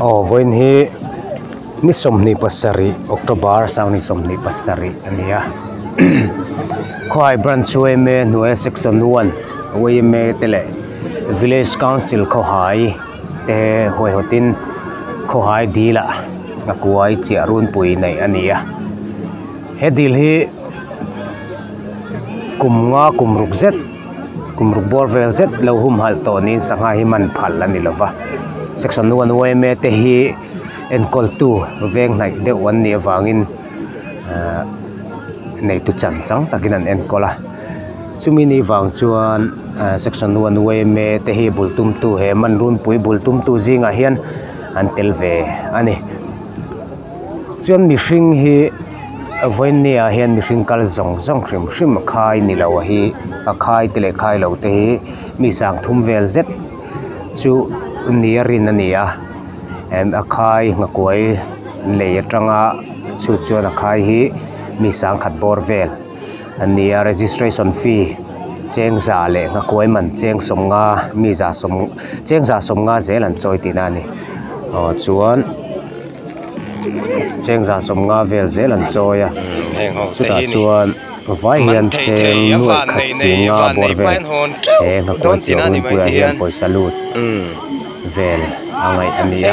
Oh, voin hi ni somni pasari October sang ni somni pasari ania. Khoi branch we me nuai section 1 we me tele village council kho hai te hoi hotin kho hai dila na kuai chi arun pui nei ania. He dil hi kumnga kumruk zet kumruk borvel zet lo hum hal to nin sanga hi man phal ani lova section 1 we me te hi enkol tu veng nai de wan ni wangin nei tu chan chang takin an enkola chumi ni wang chuan section 1 we me te hi bultum tu he man run pui bultum tu zinga hian an telve ani chuan mi hring hi voin nia hian mi hring kal zong zong hrim hrim khai ni lo hi a khai tele khai lo te hi mi sang thum vel zet chu niarin ania em a khai ngakoi le atanga chu chuan a khai hi mi sang khat bor vel ania registration fee cheng za le ngakoi man cheng somnga mi za som cheng za somnga zelan choi tinani chuan cheng za somnga vel zelan choya chuta chuan vai hian cheng nuai khat singa bor vel he ngakoi chi hun pura hian poisa lut vel angai ania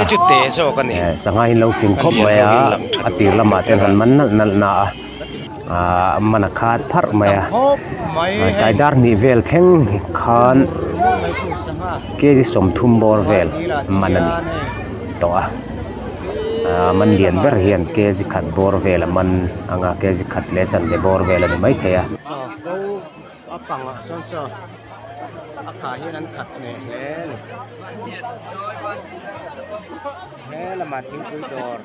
sanga hin lo fin khop maya atir lama ten han man nal na mana khat phar maya taidar ni vel theng khan ke ji som thum bor vel manani to man lian ber hian ke ji khat bor vel man anga ke ji khat le chan le bor vel ani mai theya go apanga son so akha hian an khat ne he lama thing pui dor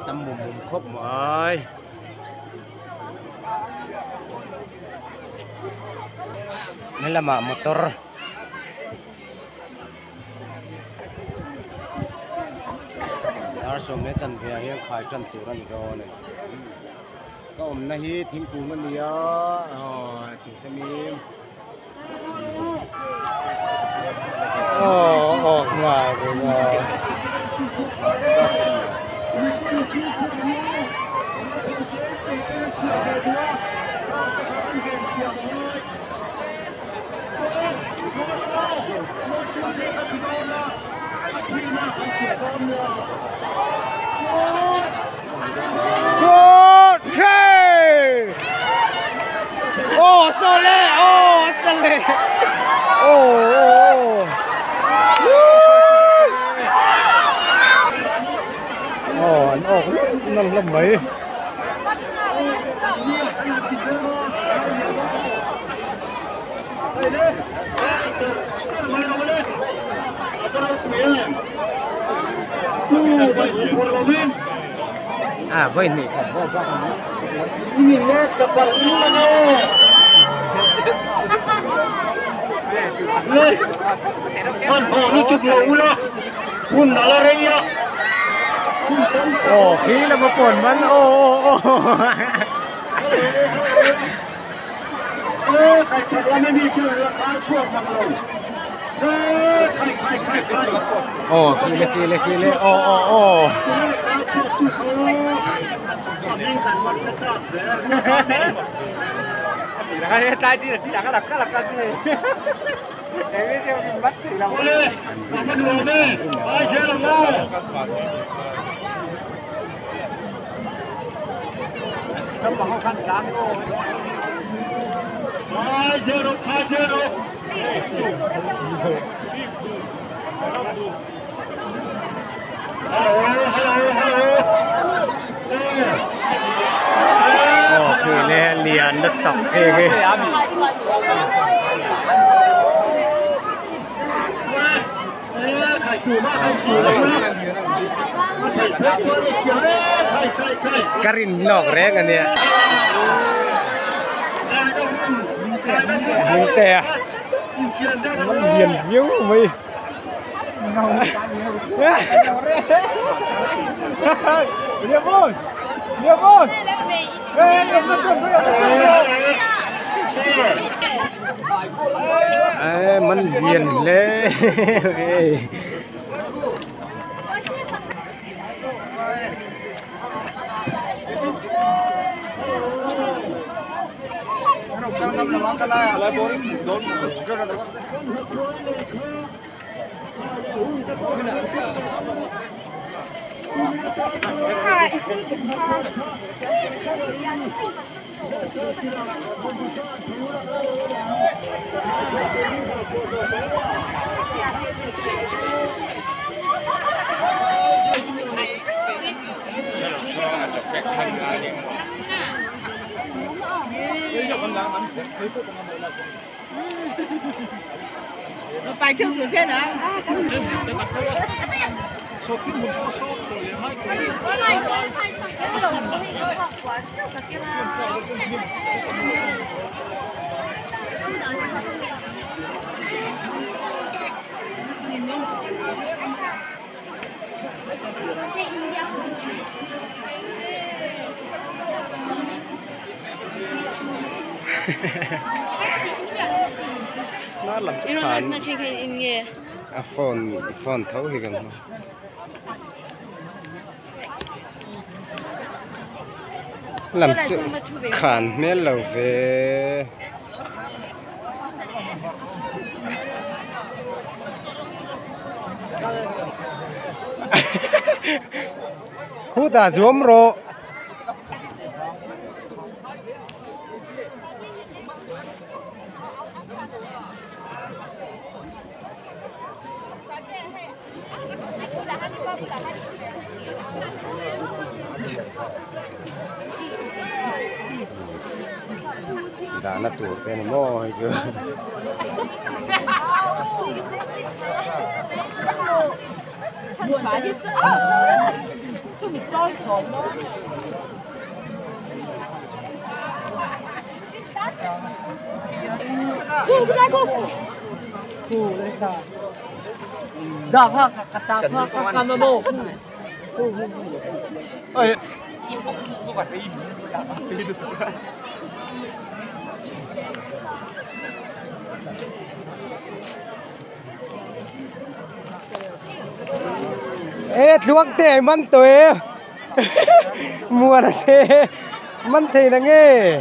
tâm mùm khóc mỏi nên là mạ motor ar som ne chan via hian khai chan tur ani ro ne ka om na hi thing tu na nia ti semi nga Sole! Atale! Anh ốc nó lắm mấy. Vậy nhỉ? Con hồ nó chụp lũ lo, hun nó là đây á. Khí là một cồn vẫn Khai chặt là nên đi chơi là khai chuột thằng rồi. Kile Cái tay đi là chỉ là cái gì. Cái video mình bắt thì là Cái đồ này, ai chơi làm đâu? Nó bằng khăn láng cô. Ai chơi đâu. Kile liền đất tóc kê. Karin log reng anh nhưng tèมันliền diếu mày nhiều bôn mình liền lên nó phải trước từ trên hả? nó làm chút phản phone thấu thì gần làm chút khản mấy lâu về khu ta zoom ro đã là tủ bên mò hay chưa ê luộc tệ mắn tuổi mùa là thế mắn thì là nghe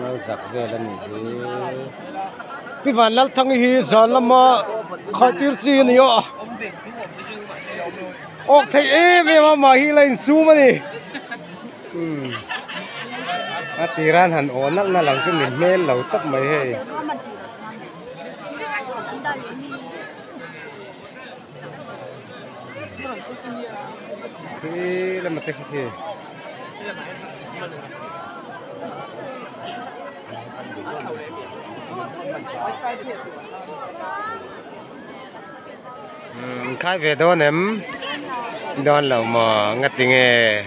nó giặc về là mình cái vạn lắc thằng hi giòn lắm mà khỏi tiêu chi này ạ ốc thấy ế về mà hi lên su mà đi tiran hẳn ổn lắm là làm cho mình mê lẩu tóc mày hay thế là một cái gì khai về đó ném đón lâu mà ngắt tiếng nghe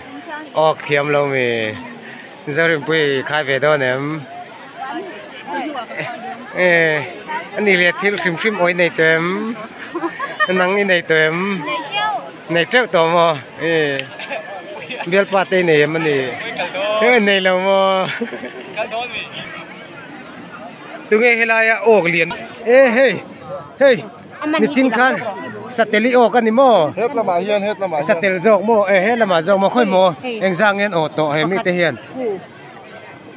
ốc thiêm lâu mi giờ rồi bây khai về đó ném anh đi liệt thiếu phim ôi này tụm nắng này tụm này treo tò mò biết party này mà này lâu mà tụi nghe helai ốc liền hey ni chin khan sateli o kan ni mo hết là mà hiền hết là mà satel jok mo hết là mà jok mo khoi mo eng jang en o to he mi te hian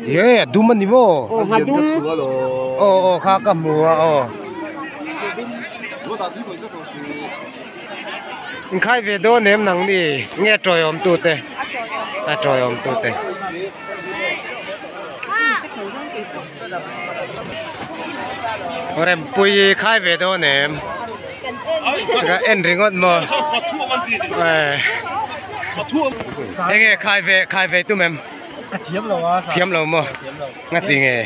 ye du man ni mo Hà Dung o kha ka mu o in khai về do nem nang đi nghe troi om tu te troi om tu te rồi bùi khai về đó nè cái em ring ngót mò nghe khai về tụi em thiếm lâu mò ngắt tiếng nghe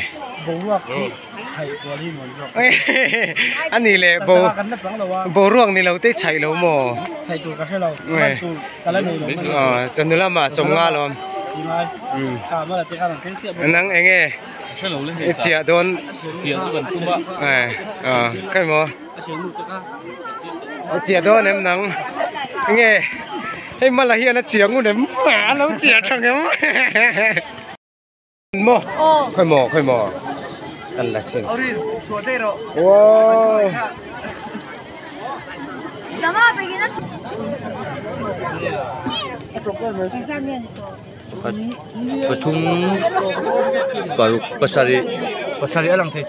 anh này là bố ruộng này lâu tới chạy lâu mò cho nên là mà sống nga luôn nắng anh nghe chia đón cái mò chia đón em nắng anh nghe em mà là hiện là chia ngu em phá lâu chia thằng em mò khơi mò ăn là xin wow Patung baru pasari alang teh.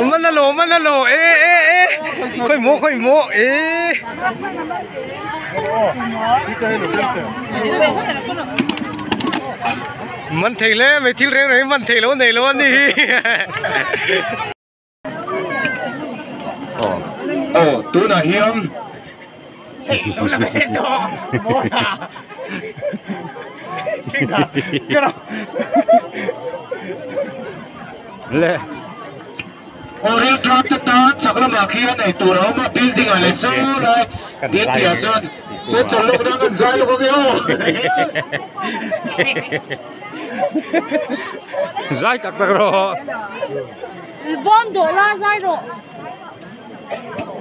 Mana lo khơi mố mình thấy lẽ mấy thiếu rèn này mình thấy lâu này luôn đi tôi là hiếm lẹ ôi tháp ta chắc là mà khi này tụi nó mà building ở lại số lại tiếp theo sơn cho chọn lúc đó con dai lúc có cái dai cắt rồi bom đổ la dai rồi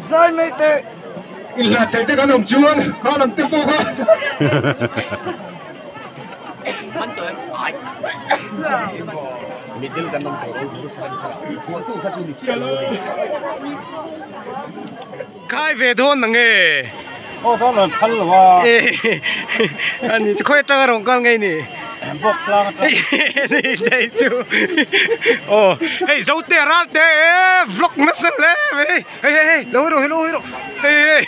dai mấy tệ là thấy cái đồng chuông con làm tiếp tục không khai về thôn là nghề đó là thân là wa anh chỉ khơi trăng rồng con ngay nè bốc la đây chú hey dấu tè ra tè vlog nó sân lẽ hey đâu rồi hey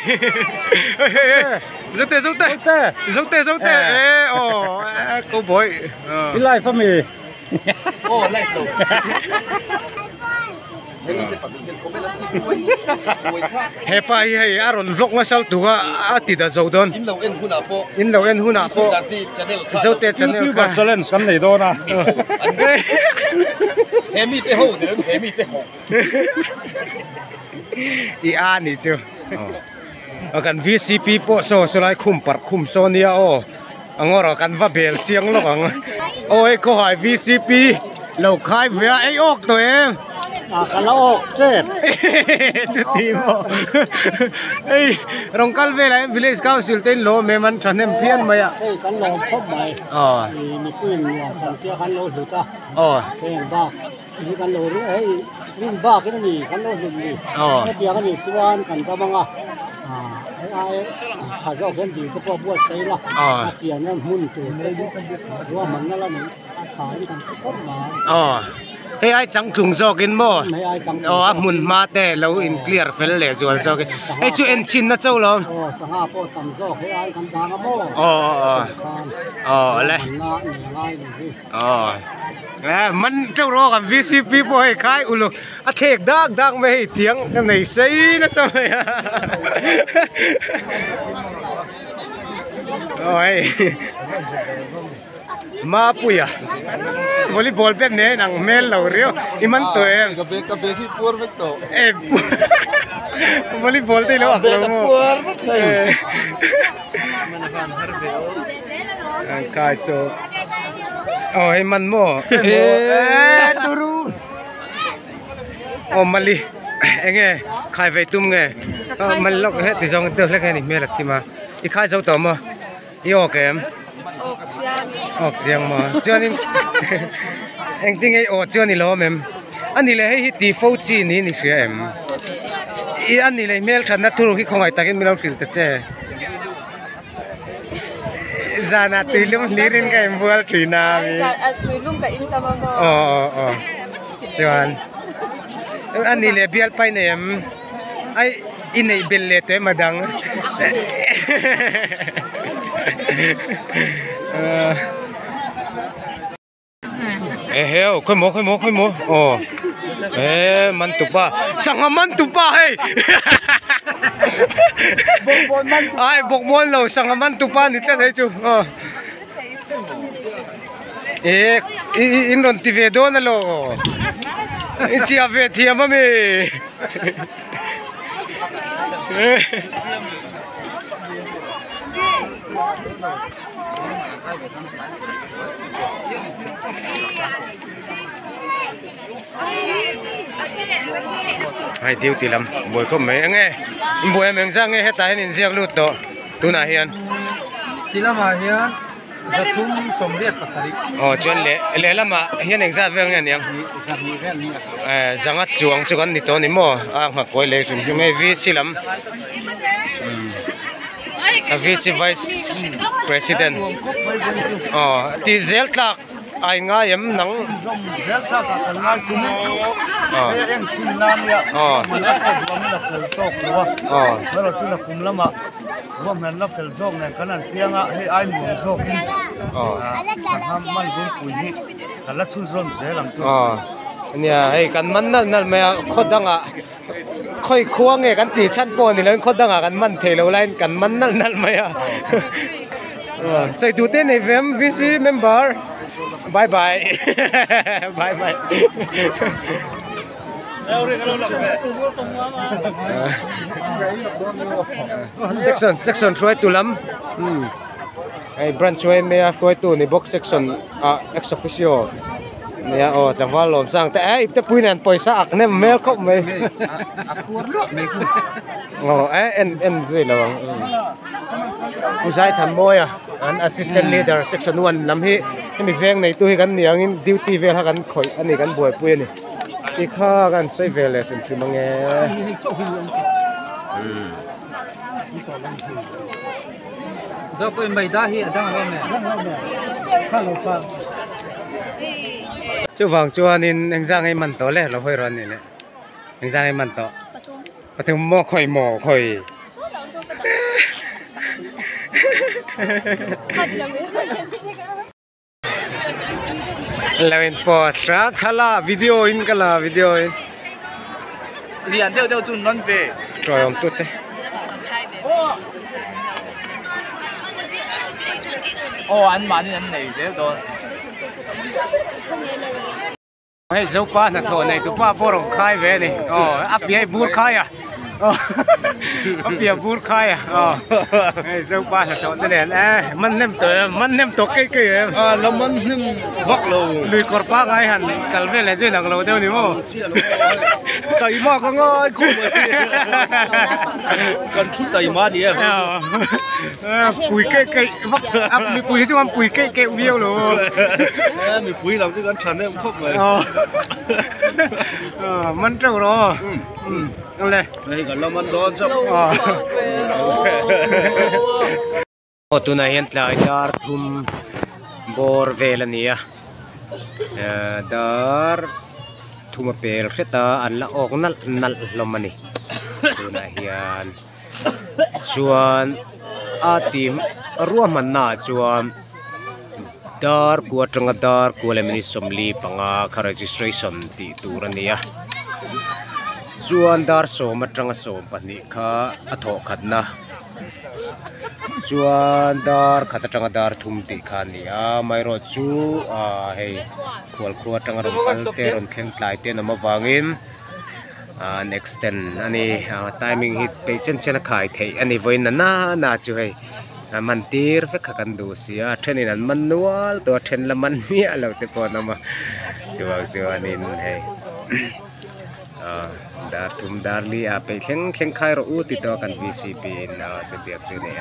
dấu tè câu bội đi lại phải mì Lại đâu. Hepa hi aron vlog masal tuga ati da zodon In lâu en huna po. zote channel ka challenge kan nei do na Hemi te ho, hemi te ho. I ani chu akan VCP po so lai khum so nia o angora kan va bel chiang lo ang oi ko hai VCP lo khai via ai ok to em kalau ok chết chú tìm ê rong cal về lại village council tên lô mẹ mình chọn em phiên mày ạ kan lo phop mai ni kuin wa kan kia kan lo hu ta ken ba ni kan lo ri ai rin ba cái ni kan lo hu ni cái kia kan ni tuan kan ka manga ai thà do cái gì cái bộ buat cái là kia nó mun tu cái wa man la ni thà ni kan phop mai hey ai chẳng thùng do cái mò mun ma te lâu in clear fel le zual so cái hey chú en chin na châu lo sa ha po tam do cái ai kan ba mo le mình châu roกับ VCP boy khai ulu a thek dak me tiếng cái này sei na sao vậy ôi ma puya volleyball pe ne nang mel lo rio iman to em Ka be ki perfecto. volleyball te lo ak lo mo khai số ôi mình mò turu mali anh nghe khai về tum nghe mình lọc hết thì dòng được lấy cái này mẹ là thì mà đi khai số tóm mà yêu cái em ốc giang mà cho nên anh tin cái cho nên lo em anh đi lấy thì phô chi ní sửa em anh đi lấy mail chân nát thuru khi không ai ta cái mail kiểu thế chứ giờ nát tùy luôn lý đến cái em vừa chỉ nào tùy luôn cái in tâm mà cho anh đi lấy bial pai này em ai in này bial lệ thế mà đăng heo khơi mò man tupa sang man tupa hey ai bok mon lo sang man tupa ni tla chu in ron tive do na lo chi ave thi ma me hay tiêu tì lắm buổi không mấy nghe buổi em sang nghe hết tai nên riêng lụt đó tu na hiền tì lắm mà hiền giật thum sôm điệt pasari chuyện lẽ lắm mà hiền anh ra về nghe nhỉ zangat chuang chu kan ni to ni mo ngak koi le chung chung vi si lam vice president ti zel tlak ai nga yam nang zel ta ka ngai kum em chin lam ya mình đã phải làm là fel tok wa rồi chu là kum lama wa men la fel zong này kan an pianga he ai mu zok in sam man gun pui hi ala chu zon je lang chu nia hey kan man na me khodanga khoi khuang nge kan ti chan po ni len khodanga kan man thelo line kan man nal maya sai tu te ne vem vc member bye bye bye bye section try to lam ai branch way me try to ni box section ex officio nia chẳng qua lom sang te te puinan poisa ak ne mel khop me akur lo me ku en zui lo uzai tham boy an assistant leader section 1 lam hi mi veng nei tu hi kan niang in duty vel ha kan khoi ani kan boi pui ni ti kha kan sei vel le tin ti mange do ko mai da hi da lo me kha lo pa chu wang chuan in anh giang ai man to le lo hoi ron ni le anh giang ai man to pathum mo khoi Lain post ra thala video in kala video in lian deu chun non ve rồi ông tút thế anh man anh này deu do hay dấu pa na thổ này tụi pa borong khai về này áp bia bur khai à áp bia bur khai à hay dấu pa na thổ thế này man nem to cái em lo man nem vak lo lui cor pa ngay hẳncal về lại dưới nằng lâu đeo ni mo tay ma có ngai khu cần chút tay ma đi em cùi cây vak áp mi cùi chứ không cùi cây viêu luôn mi cùi làm chứ con trần em không vậy man trâu rồi đây còn lo man đó chứ tu na hian tlai dar thum bor velania dar thuma pel kheta an la ok nal lomani tu na hian chuan a tim ruaman na chuan dar kuatanga dar kulemini somli panga kha registration ti turania chuan dar som atanga som pani kha atho khatna chuan dar khatanga dar thum ti khania mai ro chu hei khwal khruwa tanga rom alte ron thleng tlai te nama wangin next ten ani timing hit pe chen chen khai thei ani voin na chu hei มันตีร์เฟกขันดูเสียเทรนนั้นมันนัวตัวเทรนละมันเมียเราจะปนมาชัวนินให้ดาร์ทุมดาร์ลีอาไปเข่งไข่รู้ติดต่อกัน VCP นะจะเบียดจุดนี้